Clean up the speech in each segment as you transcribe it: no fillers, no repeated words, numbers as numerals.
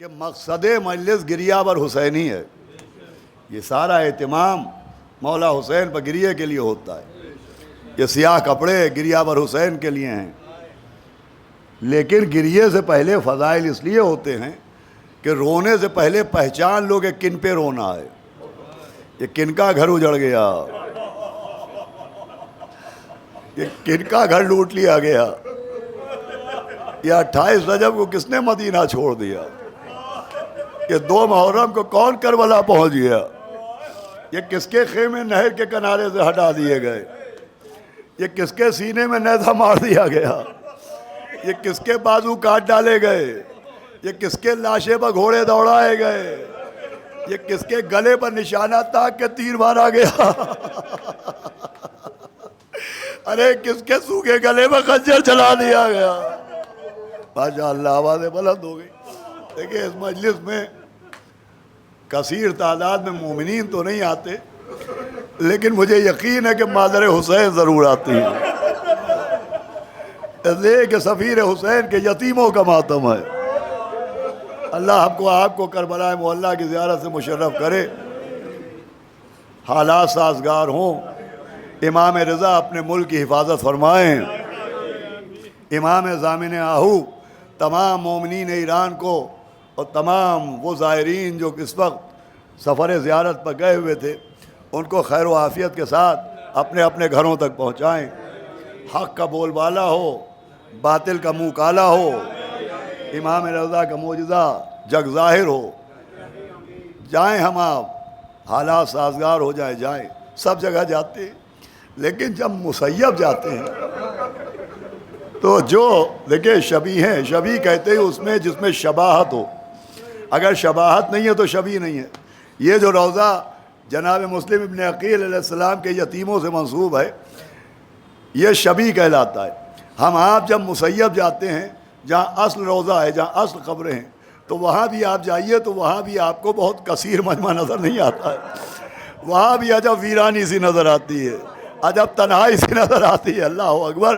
کہ مقصد مجلس گریہ بر حسینی ہے. یہ سارا اہتمام مولا حسین پر گریہ کے لیے ہوتا ہے. یہ سیاہ کپڑے گریہ بر حسین کے لیے ہیں. لیکن گریہ سے پہلے فضائل اس لیے ہوتے ہیں کہ رونے سے پہلے پہچان لو کہ کن پہ رونا ہے. یہ کن کا گھر اجڑ گیا, یہ کن کا گھر لوٹ لیا گیا, یہ 28 رجب کو کس نے مدینہ چھوڑ دیا, یہ 2 محرم کو کون کربلا پہنچ گیا, یہ کس کے خیمے نہر کے کنارے سے ہٹا دیے گئے, یہ کس کے سینے میں نیزہ مار دیا گیا, یہ کس کے بازو کاٹ ڈالے گئے, یہ کس کے لاشے پر گھوڑے دوڑائے گئے, یہ کس کے گلے پر نشانہ تاک کے تیر مارا گیا, ارے کس کے سوکھے گلے میں خنجر چلا دیا گیا. ماشاء اللہ آوازیں بلند ہو گئی. دیکھیں اس مجلس میں کثیر تعداد میں مومنین تو نہیں آتے, لیکن مجھے یقین ہے کہ مادر حسین ضرور آتی ہے, اس لیے کہ سفیر حسین کے یتیموں کا ماتم ہے. اللہ ہم کو آپ کو کربلا معلیٰ کی زیارت سے مشرف کرے. حالات سازگار ہوں, امام رضا اپنے ملک کی حفاظت فرمائیں, امام ضامن آہو تمام مومنین ایران کو اور تمام وہ زائرین جو اس وقت سفر زیارت پر گئے ہوئے تھے ان کو خیر و عافیت کے ساتھ اپنے اپنے گھروں تک پہنچائیں. حق کا بول بالا ہو, باطل کا منہ کالا ہو, امام رضا کا معجزہ جگ ظاہر ہو. جائیں ہم آپ, حالات سازگار ہو جائیں. سب جگہ جاتے ہیں, لیکن جب مسیب جاتے ہیں تو جو دیکھیں شبیہ ہیں, شبیہ کہتے ہیں اس میں جس میں شباہت ہو. اگر شباہت نہیں ہے تو شبیہ نہیں ہے. یہ جو روضہ جناب مسلم ابن عقیل علیہ السلام کے یتیموں سے منسوب ہے یہ شبیہ کہلاتا ہے. ہم آپ جب مسیب جاتے ہیں جہاں اصل روضہ ہے, جہاں اصل قبریں ہیں, تو وہاں بھی آپ جائیے تو وہاں بھی آپ کو بہت کثیر مجمع نظر نہیں آتا ہے. وہاں بھی عجب ویرانی سی نظر آتی ہے, عجب تنہائی سی نظر آتی ہے. اللہ اکبر.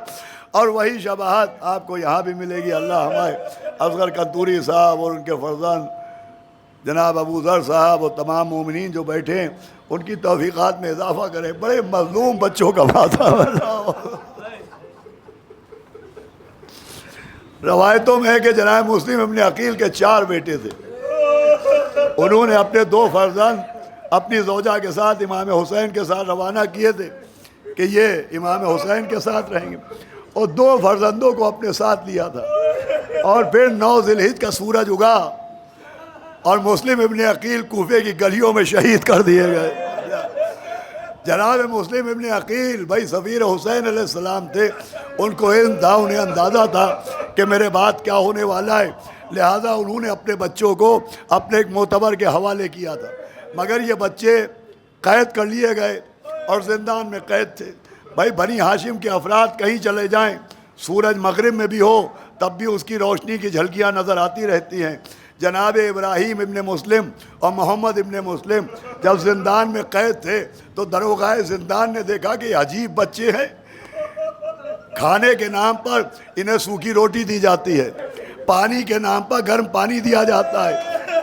اور وہی شباہت آپ کو یہاں بھی ملے گی. اللہ ہمارے اصغر قنطوری صاحب اور ان کے فرزند جناب ابو ذر صاحب اور تمام مومنین جو بیٹھے ہیں ان کی توفیقات میں اضافہ کریں. بڑے مظلوم بچوں کا ماتم ہے. روایتوں میں ہے کہ جناب مسلم ابن عقیل کے 4 بیٹے تھے. انہوں نے اپنے 2 فرزند اپنی زوجہ کے ساتھ امام حسین کے ساتھ روانہ کیے تھے کہ یہ امام حسین کے ساتھ رہیں گے, اور 2 فرزندوں کو اپنے ساتھ لیا تھا. اور پھر 9 ذی الحجہ کا سورج اگا اور مسلم ابن عقیل کوفے کی گلیوں میں شہید کر دیے گئے. جناب مسلم ابن عقیل بھائی سفیر حسین علیہ السلام تھے, ان کو علم تھا, انہیں اندازہ تھا کہ میرے بعد کیا ہونے والا ہے, لہٰذا انہوں نے اپنے بچوں کو اپنے ایک معتبر کے حوالے کیا تھا. مگر یہ بچے قید کر لیے گئے اور زندان میں قید تھے. بھائی بنی ہاشم کے افراد کہیں چلے جائیں, سورج مغرب میں بھی ہو تب بھی اس کی روشنی کی جھلکیاں نظر آتی رہتی ہیں. جناب ابراہیم ابن مسلم اور محمد ابن مسلم جب زندان میں قید تھے تو داروغہ زندان نے دیکھا کہ یہ عجیب بچے ہیں. کھانے کے نام پر انہیں سوکھی روٹی دی جاتی ہے, پانی کے نام پر گرم پانی دیا جاتا ہے,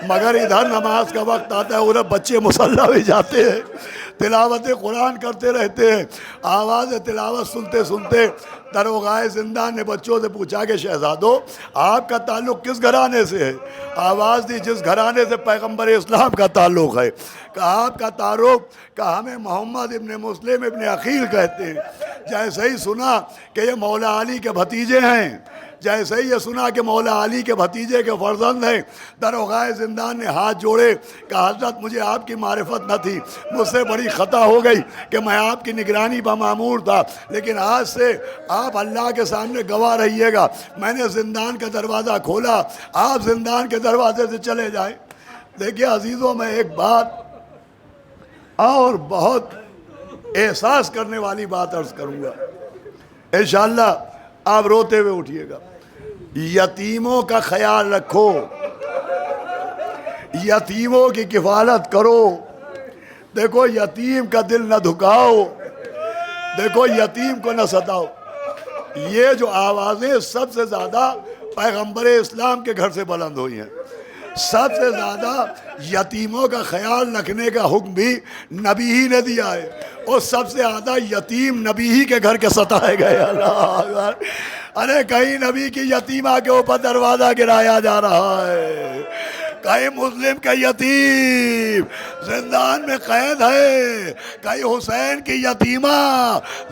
مگر ادھر نماز کا وقت آتا ہے ادھر بچے مصلی بھی جاتے ہیں, تلاوت قرآن کرتے رہتے ہیں. آواز تلاوت سنتے سنتے داروغہ زندان نے بچوں سے پوچھا کہ شہزادو آپ کا تعلق کس گھرانے سے ہے؟ آواز دی جس گھرانے سے پیغمبر اسلام کا تعلق ہے. کہا آپ کا تعارف؟ کہا ہمیں محمد ابن مسلم ابن عقیل کہتے ہیں. جیسے ہی سنا کہ یہ مولا علی کے بھتیجے ہیں, جیسے ہی یہ سنا کہ مولا علی کے بھتیجے کے فرزند ہیں, داروغہ زندان نے ہاتھ جوڑے. کہ حضرت مجھے آپ کی معرفت نہ تھی, مجھ سے بڑی خطا ہو گئی کہ میں آپ کی نگرانی پر مامور تھا, لیکن آج سے آپ اللہ کے سامنے گواہ رہیے گا. میں نے زندان کا دروازہ کھولا, آپ زندان کے دروازے سے چلے جائیں. دیکھیے عزیزوں, میں ایک بات اور بہت احساس کرنے والی بات عرض کروں گا, انشاءاللہ آپ روتے ہوئے اٹھیے گا. یتیموں کا خیال رکھو, یتیموں کی کفالت کرو. دیکھو یتیم کا دل نہ دھکاؤ, دیکھو یتیم کو نہ ستاؤ. یہ جو آوازیں سب سے زیادہ پیغمبر اسلام کے گھر سے بلند ہوئی ہیں. سب سے زیادہ یتیموں کا خیال رکھنے کا حکم بھی نبی ہی نے دیا ہے، اور سب سے زیادہ یتیم نبی ہی کے گھر کے ستائے گئے۔ اللہ اکبر! ارے کہیں نبی کی یتیمہ کے اوپر دروازہ گرایا جا رہا ہے، کہیں مسلم کا یتیم زندان میں قید ہے، کہیں حسین کی یتیمہ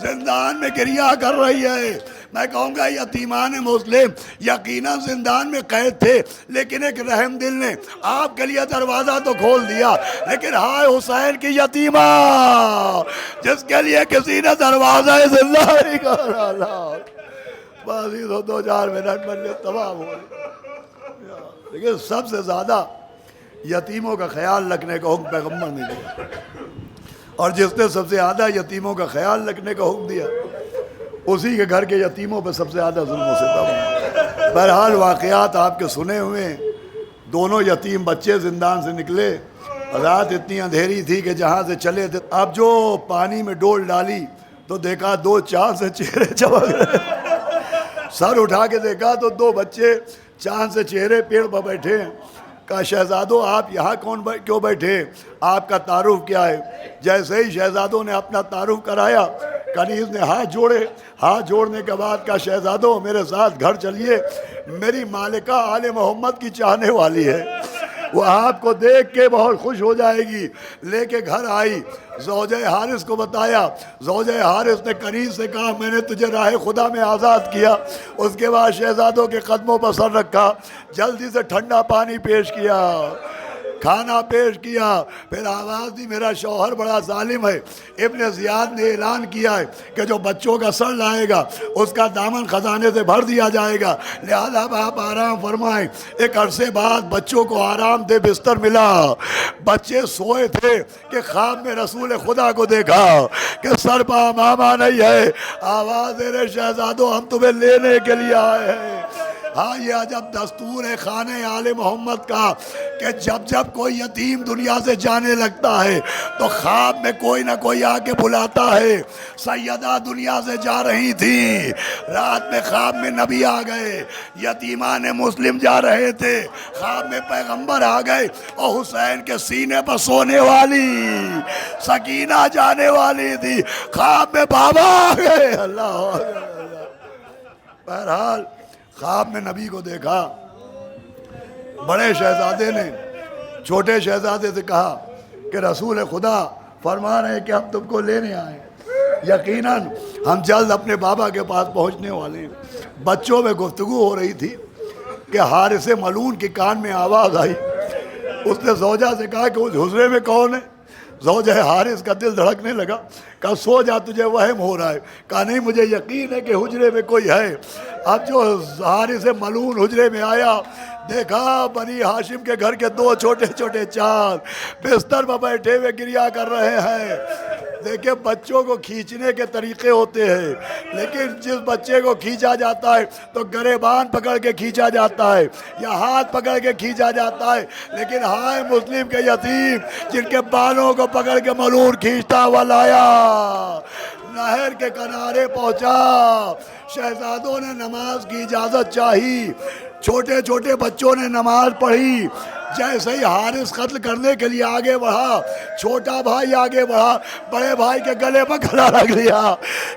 زندان میں گریہ کر رہی ہے۔ میں کہوں گا یتیمان مسلم یقیناً زندان میں قید تھے، لیکن ایک رحم دل نے آپ کے لیے دروازہ تو کھول دیا، لیکن ہائے حسین کی یتیمہ جس کے لیے کسی نے دروازہ زندہ نہیں کھولا۔ بازی تو 2-4 منٹ میں تمام ہو رہی، لیکن سب سے زیادہ یتیموں کا خیال رکھنے کا حکم پیغمبر نے دیا، اور جس نے سب سے زیادہ یتیموں کا خیال رکھنے کا حکم دیا اسی کے گھر کے یتیموں پہ سب سے زیادہ ظلم و ستم ہوا۔ بہرحال واقعات آپ کے سنے ہوئے ہیں، دونوں یتیم بچے زندان سے نکلے، رات اتنی اندھیری تھی کہ جہاں سے چلے تھے، اب جو پانی میں ڈول ڈالی تو دیکھا 2 چاند سے چہرے چمک رہے، سر اٹھا کے دیکھا تو 2 بچے چاند سے چہرے پیڑ پر بیٹھے ہیں۔ کہا شہزادو آپ یہاں کیوں بیٹھے، آپ کا تعارف کیا ہے؟ جیسے ہی شہزادوں نے اپنا تعارف کرایا، کنیز نے ہاتھ جوڑے، ہاتھ جوڑنے کے بعد کہا شہزادو میرے ساتھ گھر چلیے، میری مالکہ آل محمد کی چاہنے والی ہے، وہ آپ کو دیکھ کے بہت خوش ہو جائے گی۔ لے کے گھر آئی، زوجہ حارث کو بتایا، زوجہ حارث نے کنیز سے کہا میں نے تجھے راہ خدا میں آزاد کیا۔ اس کے بعد شہزادوں کے قدموں پر سر رکھا، جلدی سے ٹھنڈا پانی پیش کیا، کھانا پیش کیا، پھر آواز دی میرا شوہر بڑا ظالم ہے، ابن زیاد نے اعلان کیا ہے کہ جو بچوں کا سر لائے گا اس کا دامن خزانے سے بھر دیا جائے گا، لہذا آپ آرام فرمائیں۔ ایک عرصے بعد بچوں کو آرام دہ بستر ملا، بچے سوئے تھے کہ خواب میں رسول خدا کو دیکھا کہ سر پہ امامہ نہیں ہے، آواز دے رہے شہزادو ہم تمہیں لینے کے لیے آئے ہیں۔ ہاں یہ عجب دستور ہے خانہ آل محمد کا کہ جب جب کوئی یتیم دنیا سے جانے لگتا ہے تو خواب میں کوئی نہ کوئی آ کے بلاتا ہے۔ سیدہ دنیا سے جا رہی تھی، رات میں خواب میں نبی آ گئے، یتیمان مسلم جا رہے تھے، خواب میں پیغمبر آ گئے، اور حسین کے سینے پر سونے والی سکینہ جانے والی تھی، خواب میں بابا آ گئے۔ اللہ بہرحال خواب میں نبی کو دیکھا، بڑے شہزادے نے چھوٹے شہزادے سے کہا کہ رسول خدا فرما رہے ہیں کہ ہم تم کو لینے آئے، یقیناً ہم جلد اپنے بابا کے پاس پہنچنے والے ہیں۔ بچوں میں گفتگو ہو رہی تھی کہ حارث ملعون کی کان میں آواز آئی، اس نے زوجہ سے کہا کہ اس حجرے میں کون ہے؟ زوجہ حارث کا دل دھڑکنے لگا، کہا سو جا تجھے وہم ہو رہا ہے، کہا نہیں مجھے یقین ہے کہ حجرے میں کوئی ہے۔ اب جو حارث ملعون حجرے میں آیا، دیکھا بنی ہاشم کے گھر کے 2 چھوٹے چھوٹے چاند بستر پر بیٹھے ہوئے گریہ کر رہے ہیں۔ دیکھیں بچوں کو کھینچنے کے طریقے ہوتے ہیں، لیکن جس بچے کو کھینچا جاتا ہے تو گریبان پکڑ کے کھینچا جاتا ہے یا ہاتھ پکڑ کے کھینچا جاتا ہے، لیکن ہائے مسلم کے یتیم جن کے بالوں کو پکڑ کے ملعون کھینچتا ہوا لایا، نہر کے کنارے پہنچا، شہزادوں نے نماز کی اجازت چاہی، چھوٹے چھوٹے بچوں نے نماز پڑھی۔ جیسے ہی حارث قتل کرنے کے لیے آگے بڑھا، چھوٹا بھائی آگے بڑھا، بڑے بھائی کے گلے پر گلا رکھ لیا،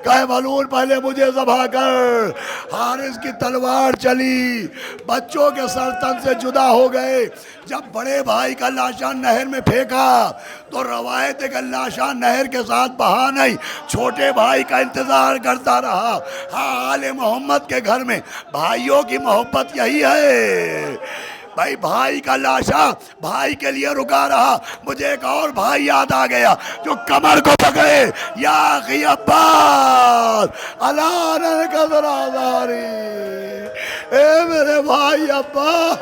کہے ملعون پہلے مجھے ذبح کر۔ حارث کی تلوار چلی، بچوں کے سر تن سے جدا ہو گئے۔ جب بڑے بھائی کا لاشا نہر میں پھینکا تو روایت ہے کہ لاشا نہر کے ساتھ بہا نہیں، چھوٹے بھائی کا انتظار کرتا رہا۔ ہاں آل محمد کے گھر میں بھائیوں کی محبت یہی ہے، بھائی بھائی کا لاشا بھائی کے لیے رکا رہا۔ مجھے ایک اور بھائی یاد آ گیا جو کمر کو پکڑے، یا اخی عباس الا کا ذرا آزاری، اے میرے بھائی عباس،